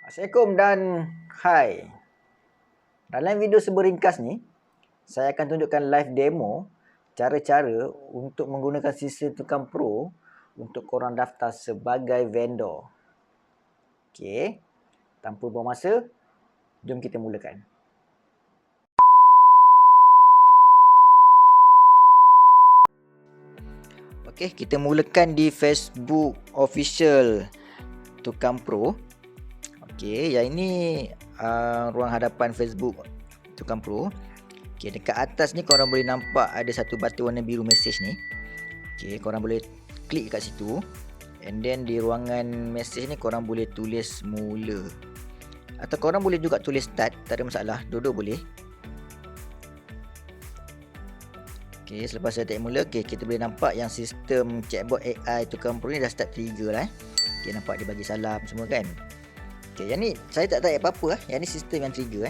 Assalamualaikum dan hai. Dalam video seberingkas ni, saya akan tunjukkan live demo cara-cara untuk menggunakan sistem Tukang Pro untuk korang daftar sebagai vendor. Okey, tanpa buang masa, jom kita mulakan. Okey, kita mulakan di Facebook official Tukang Pro. Okey, yang ini ruang hadapan Facebook Tukang Pro. Okey, dekat atas ni korang boleh nampak ada satu batu warna biru message ni. Okey, korang boleh klik kat situ. And then di ruangan message ni korang boleh tulis mula. Atau korang boleh juga tulis start, tak ada masalah, dua-dua boleh. Okey, selepas saya type mula, okey, kita boleh nampak yang sistem chatbot AI Tukang Pro ni dah start trigger lah. Okey, nampak dia bagi salam semua kan. Okey, yang ni saya tak type apa-apa lah. Yang ni sistem yang trigger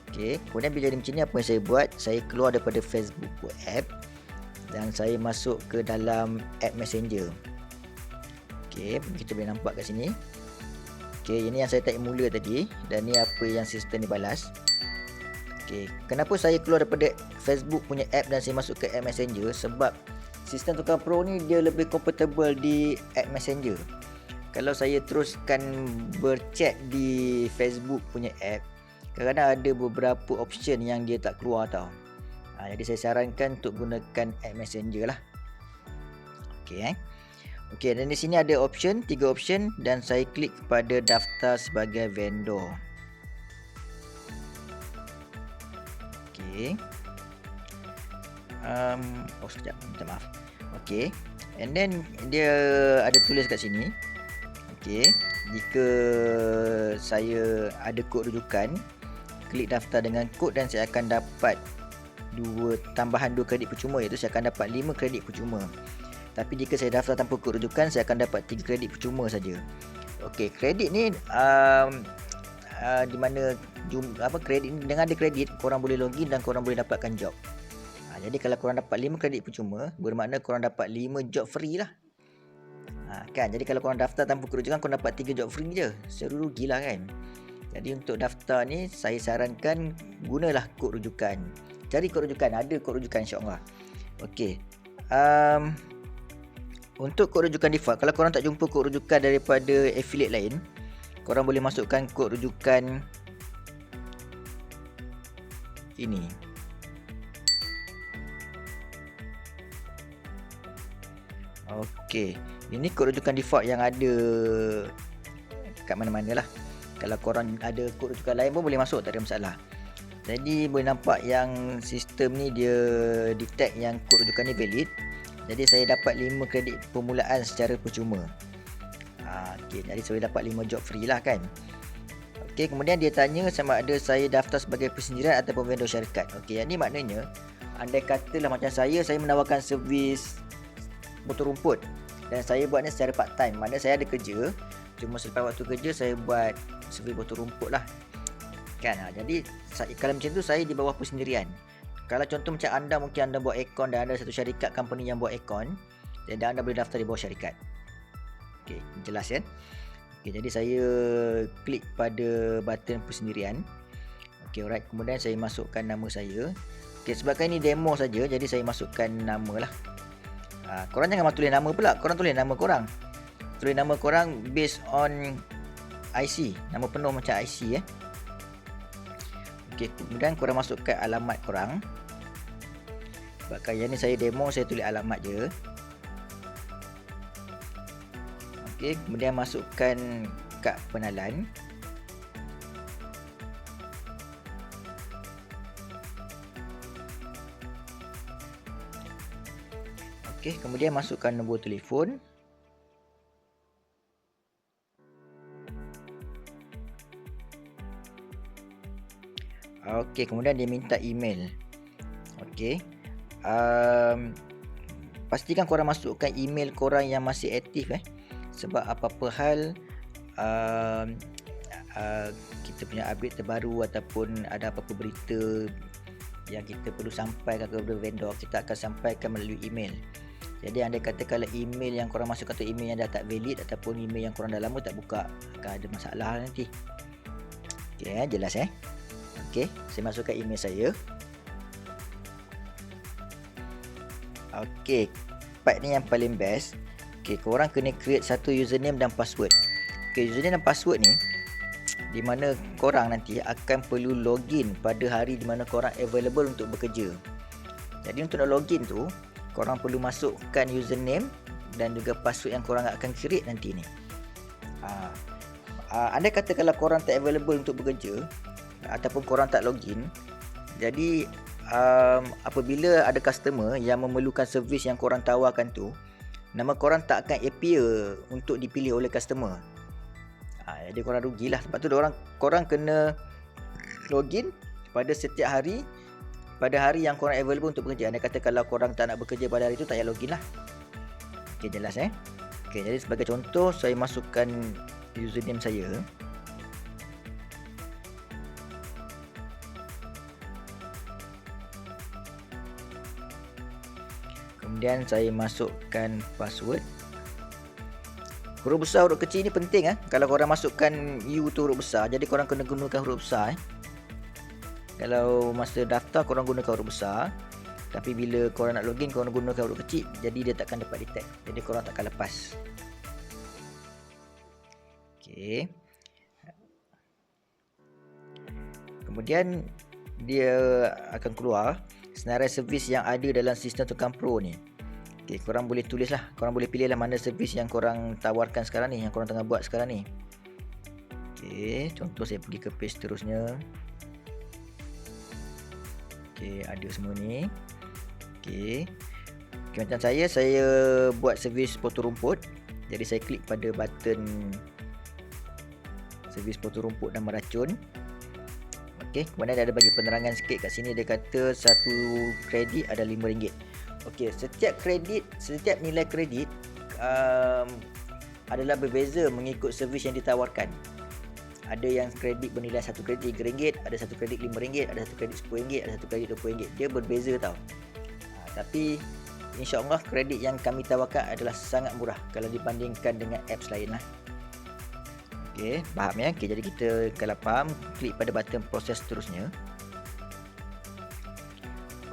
Okey, kemudian bila jadi macam ni, apa yang saya buat, saya keluar daripada Facebook app dan saya masuk ke dalam app Messenger. Okey, kita boleh nampak kat sini. Okey, ini yang saya type mula tadi dan ni apa yang sistem ni balas. Okey, kenapa saya keluar daripada Facebook punya app dan saya masuk ke app Messenger? Sebab sistem Tukang Pro ni dia lebih comfortable di app Messenger. Kalau saya teruskan berchat di Facebook punya app, kadang-kadang ada beberapa option yang dia tak keluar tau. Jadi saya sarankan untuk gunakan app Messenger lah. Okey. Okey, dan di sini ada option, 3 option dan saya klik kepada daftar sebagai vendor. Okey. Sekejap, minta maaf. Okey. And then dia ada tulis kat sini. Okey, jika saya ada kod rujukan, klik daftar dengan kod dan saya akan dapat tambahan 2 kredit percuma, iaitu saya akan dapat 5 kredit percuma. Tapi jika saya daftar tanpa kod rujukan, saya akan dapat 3 kredit percuma saja. Okey, kredit ni di mana kredit ni, dengan ada kredit korang boleh login dan korang boleh dapatkan job. Jadi kalau korang dapat 5 kredit percuma, bermakna korang dapat 5 job free lah. Kan, jadi kalau korang daftar tanpa kod rujukan, korang dapat 3 job free je. Seru rugilah kan. Jadi untuk daftar ni saya sarankan gunalah kod rujukan. Cari kod rujukan, ada kod rujukan insya-Allah. Okey. Untuk kod rujukan default, kalau korang tak jumpa kod rujukan daripada affiliate lain, korang boleh masukkan kod rujukan ini. Okey, ini kod rujukan default yang ada kat mana-mana lah. Kalau korang ada kod rujukan lain pun boleh masuk, tak ada masalah. Jadi boleh nampak yang sistem ni dia detect yang kod rujukan ni valid. Jadi saya dapat 5 kredit permulaan secara percuma. Okey, jadi saya dapat 5 job free lah kan. Okey, kemudian dia tanya sama ada saya daftar sebagai persendirian ataupun vendor syarikat. Okey, yang ni maknanya andai katalah macam saya menawarkan servis motor rumput dan saya buat ni secara part time, maknanya saya ada kerja, cuma selepas waktu kerja saya buat servis motor rumput lah kan. Jadi kalau macam tu saya di bawah persendirian. Kalau contoh macam anda, mungkin anda buat aircon dan ada satu syarikat company yang buat aircon, dan anda boleh daftar di bawah syarikat. Okey, jelas kan? Okey, jadi saya klik pada button persendirian. Okey, alright, kemudian saya masukkan nama saya. Okey, sebabkan ini demo saja, jadi saya masukkan nama lah. Korang jangan tulis nama pula, korang tulis nama korang. Tulis nama korang based on IC, nama penuh macam IC Okey, kemudian korang masukkan alamat korang. Sebabkan yang ni saya demo, saya tulis alamat je. Okey, kemudian masukkan kad pengenalan. Okey, kemudian masukkan nombor telefon. Okey, kemudian dia minta email. Okey. Pastikan korang masukkan email korang yang masih aktif sebab apa-apa hal kita punya update terbaru ataupun ada apa-apa berita yang kita perlu sampaikan kepada vendor, kita akan sampaikan melalui email. Jadi andai kata kalau email yang korang masuk atau email yang dah tak valid ataupun email yang korang dah lama tak buka, akan ada masalah nanti. Okey, jelas Okey, saya masukkan email saya. Okey, part ni yang paling best. Okey, korang kena create satu username dan password. Okey, username dan password ni di mana korang nanti akan perlu login pada hari di mana korang available untuk bekerja. Jadi untuk nak login tu, korang perlu masukkan username dan juga password yang korang akan create nanti ni. Andai kata kalau korang tak available untuk bekerja ataupun korang tak login, jadi apabila ada customer yang memerlukan servis yang korang tawarkan tu, nama korang tak akan appear untuk dipilih oleh customer. Jadi korang rugilah. Sebab tu korang kena login pada setiap hari, pada hari yang korang available untuk bekerja. Andai kata kalau korang tak nak bekerja pada hari tu, tak payah login lah. Okey, jelas Okey, jadi sebagai contoh, saya masukkan username saya. Kemudian saya masukkan password. Huruf besar, huruf kecil ni penting Kalau korang masukkan U tu huruf besar, jadi korang kena gunakan huruf besar Kalau masa daftar korang gunakan huruf besar, tapi bila korang nak login korang gunakan huruf kecil, jadi dia takkan dapat detect. Jadi korang takkan lepas. Okey. Kemudian dia akan keluar senarai servis yang ada dalam sistem Tukang Pro ni. Okey, korang boleh tulis lah. Korang boleh pilih lah mana servis yang korang tawarkan sekarang ni, yang korang tengah buat sekarang ni. Okey, contoh saya pergi ke page seterusnya. Okey, ada semua ni. Okey, macam saya buat servis potong rumput. Jadi saya klik pada button servis potong rumput dan meracun. Okey, kemudian dia ada bagi penerangan sikit kat sini. Dia kata satu kredit ada RM5. Okey, setiap nilai kredit adalah berbeza mengikut servis yang ditawarkan. Ada yang kredit bernilai satu kredit RM3, ada satu kredit RM5, ada satu kredit RM10, ada satu kredit RM20. Dia berbeza tau. Tapi insya-Allah kredit yang kami tawarkan adalah sangat murah kalau dibandingkan dengan apps lain lah. Okey, faham Okey, jadi kita kalau faham, klik pada button proses seterusnya.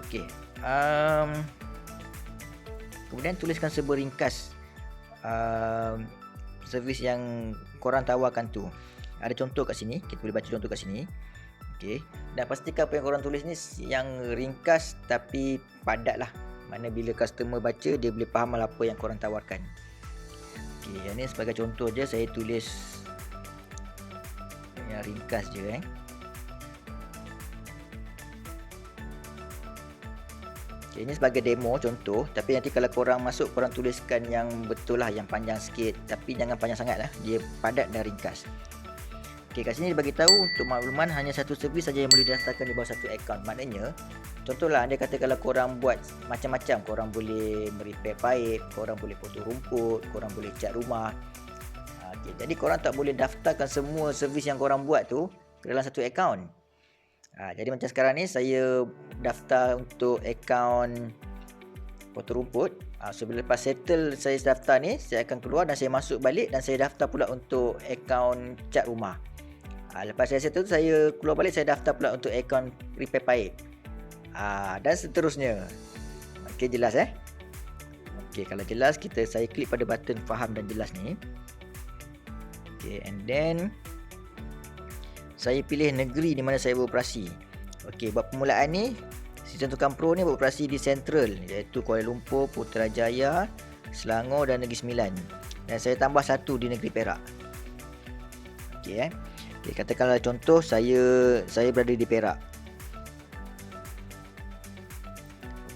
Okey. Kemudian tuliskan sebuah ringkas servis yang korang tawarkan tu. Ada contoh kat sini, kita boleh baca contoh kat sini. Okey, dan pastikan apa yang korang tulis ni yang ringkas tapi padat lah. Mana bila customer baca, dia boleh faham apa yang korang tawarkan. Okey, yang ni sebagai contoh je, saya tulis yang ringkas je Okay, ini sebagai demo contoh, tapi nanti kalau korang masuk, korang tuliskan yang betul lah, yang panjang sikit, tapi jangan panjang sangat lah, dia padat dan ringkas. Okay, kat sini dia bagi tahu untuk makluman hanya satu servis saja yang boleh didaftarkan di bawah satu akaun. Maknanya, contohlah anda kata kalau korang buat macam-macam, korang boleh repair pipe, korang boleh potong rumput, korang boleh cat rumah. Okay, jadi korang tak boleh daftarkan semua servis yang korang buat tu ke dalam satu akaun. Jadi macam sekarang ni saya daftar untuk akaun potong rumput. So bila lepas settle saya daftar ni, saya akan keluar dan saya masuk balik dan saya daftar pula untuk akaun cat rumah. Lepas saya settle tu, saya keluar balik, saya daftar pula untuk akaun repair pipe. Dan seterusnya. Okey, jelas Okey, kalau jelas saya klik pada button faham dan jelas ni. Okey, and then saya pilih negeri di mana saya beroperasi. Okey, buat permulaan ni, Sistem Tukang Pro ni beroperasi di Central, iaitu Kuala Lumpur, Putrajaya, Selangor dan Negeri Sembilan. Dan saya tambah satu di Negeri Perak. Okey Okey, katakanlah contoh saya berada di Perak.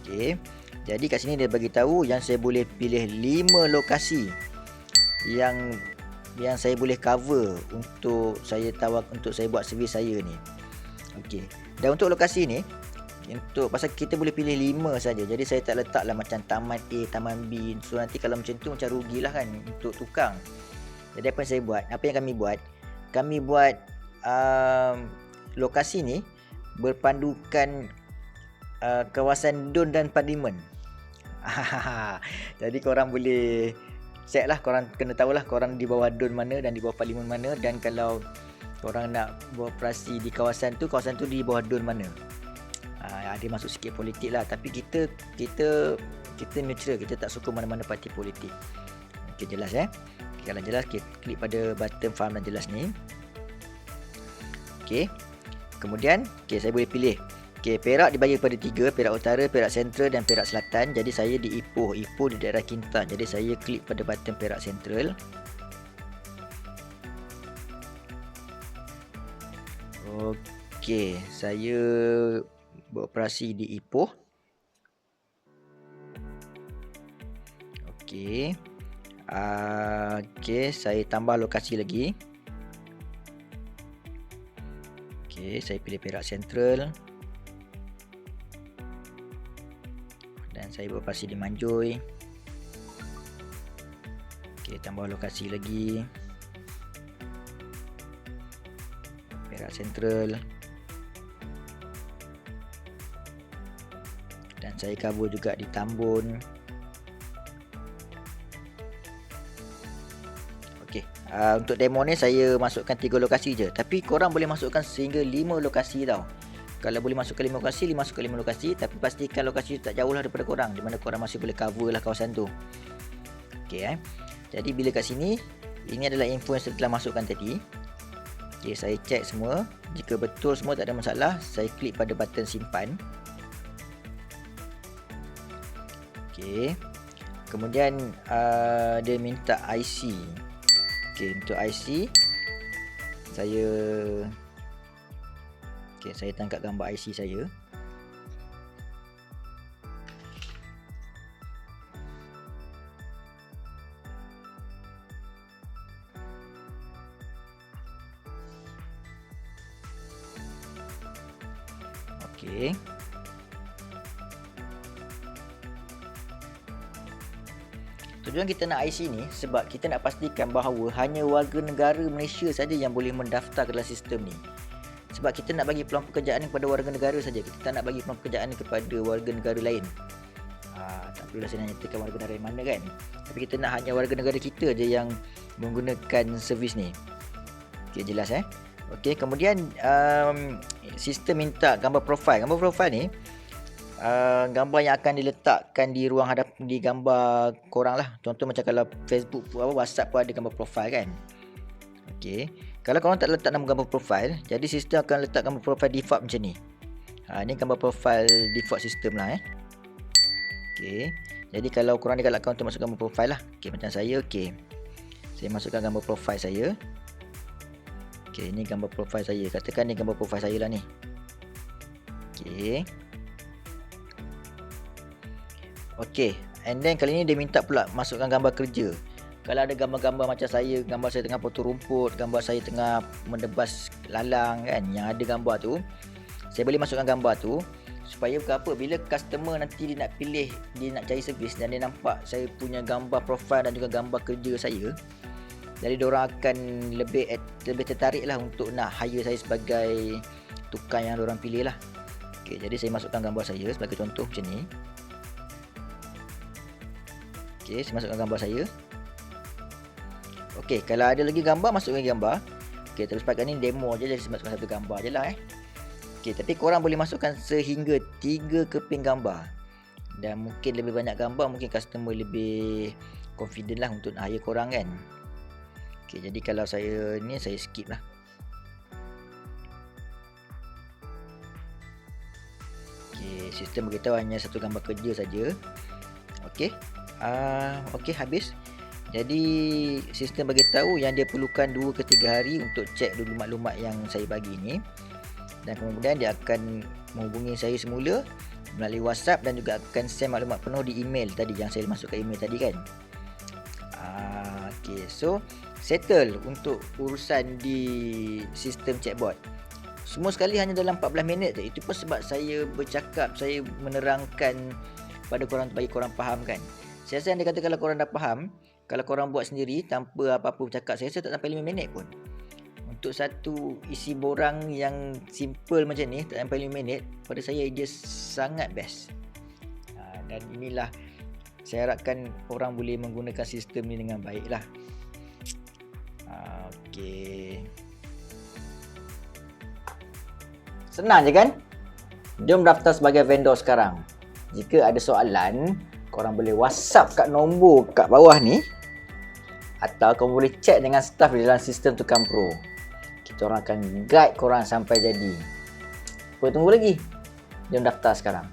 Okey. Jadi kat sini dia bagi tahu yang saya boleh pilih 5 lokasi yang saya boleh cover untuk saya buat servis saya ni. Okey. Dan untuk lokasi ni, pasal kita boleh pilih 5 saja. Jadi saya tak letaklah macam taman A, taman B. So nanti kalau macam tu macam rugilah kan untuk tukang. Jadi apa yang saya buat? Apa yang kami buat? Kami buat lokasi ni berpandukan kawasan Dun dan Parlimen. Jadi korang boleh check lah, korang kena tahulah korang di bawah DUN mana dan di bawah parlimen mana, dan kalau korang nak beroperasi di kawasan tu di bawah DUN mana. Ada masuk sikit politik lah, tapi kita neutral, kita tak sokong mana-mana parti politik. Okey, jelas kalau jelas, kita klik pada button faham dan jelas ni. Okey, kemudian saya boleh pilih. Okey, Perak dibagi pada 3, Perak Utara, Perak Sentral dan Perak Selatan. Jadi saya di Ipoh di daerah Kintan. Jadi saya klik pada button Perak Sentral. Okey, saya beroperasi di Ipoh. Okey. Saya tambah lokasi lagi. Okey, saya pilih Perak Sentral. Dan saya beroperasi di Manjoy. Okey, tambah lokasi lagi. Perak Sentral. Dan saya cover juga di Tambun. Okey, untuk demo ni saya masukkan 3 lokasi je, tapi korang boleh masukkan sehingga 5 lokasi tau. Kalau boleh masukkan 5 lokasi, masukkan 5 lokasi, tapi pastikan lokasi tu tak jauh lah daripada korang, di mana korang masih boleh cover lah kawasan tu. Okey, jadi bila kat sini, ini adalah info yang saya telah masukkan tadi. Okey, saya check semua. Jika betul semua, tak ada masalah, saya klik pada button simpan. Okey, kemudian dia minta IC. Okey, untuk IC saya tangkap gambar IC saya. Okey. Tujuan kita nak IC ni sebab kita nak pastikan bahawa hanya warga negara Malaysia saja yang boleh mendaftar ke dalam sistem ni. Sebab kita nak bagi peluang pekerjaan ni kepada warga negara saja. Kita tak nak bagi peluang pekerjaan ni kepada warga negara lain. Tak perlulah saya nak nyatakan warga negara mana kan. Tapi kita nak hanya warga negara kita je yang menggunakan servis ni. Okey, jelas Okey, kemudian sistem minta gambar profil. Gambar profil ni gambar yang akan diletakkan di ruang hadap di gambar korang lah. Contoh macam kalau Facebook, WhatsApp pun ada gambar profil kan. Okey, kalau korang tak letak nama gambar profil, jadi sistem akan letak gambar profil default macam ni. Ini gambar profil default sistem lah Okey, jadi kalau korang ada galakkan untuk masuk gambar profil lah. Okey, macam saya, saya masukkan gambar profil saya. Okey, ini gambar profil saya. Katakan ni gambar profil saya lah ni. Okey, and then kali ni dia minta pula masukkan gambar kerja. Kalau ada gambar-gambar macam saya, gambar saya tengah potong rumput, gambar saya tengah mendebas lalang kan, yang ada gambar tu, saya boleh masukkan gambar tu supaya apa, bila customer nanti dia nak pilih, dia nak cari servis dan dia nampak saya punya gambar profil dan juga gambar kerja saya, jadi diorang akan lebih tertarik lah untuk nak hire saya sebagai tukang yang diorang pilih lah. Okey, jadi saya masukkan gambar saya sebagai contoh macam ni. Okey, saya masukkan gambar saya. Okey, kalau ada lagi gambar, masukkan gambar. Okey, terus pakai ni demo je, jadi saya masukkan satu gambar je lah Okey, tapi korang boleh masukkan sehingga 3 keping gambar. Dan mungkin lebih banyak gambar, mungkin customer lebih confident lah untuk hire korang kan. Okey, jadi kalau saya ni, saya skip lah. Okey, sistem beritahu hanya satu gambar kerja saja. Okey. Okey, habis. Jadi sistem bagi tahu yang dia perlukan 2 ke 3 hari untuk cek dulu maklumat yang saya bagi ni. Dan kemudian dia akan menghubungi saya semula melalui WhatsApp dan juga akan send maklumat penuh di email tadi yang saya masukkan email tadi kan. Okey, so settle untuk urusan di sistem chatbot. Semua sekali hanya dalam 14 minit je. Itu pun sebab saya bercakap, saya menerangkan pada korang bagi korang faham kan. Saya rasa anda kata kalau korang dah faham, kalau korang buat sendiri tanpa apa-apa bercakap, saya rasa tak sampai 5 minit pun. Untuk satu isi borang yang simple macam ni, tak sampai 5 minit, pada saya dia sangat best. Dan inilah Saya harapkan orang boleh menggunakan sistem ni dengan baik lah. Okey. Senang je kan? Jom daftar sebagai vendor sekarang. Jika ada soalan, korang boleh WhatsApp kat nombor kat bawah ni, atau korang boleh chat dengan staff di dalam sistem Tukang Pro. Kita orang akan guide korang sampai jadi. Apa tunggu lagi? Jom daftar sekarang.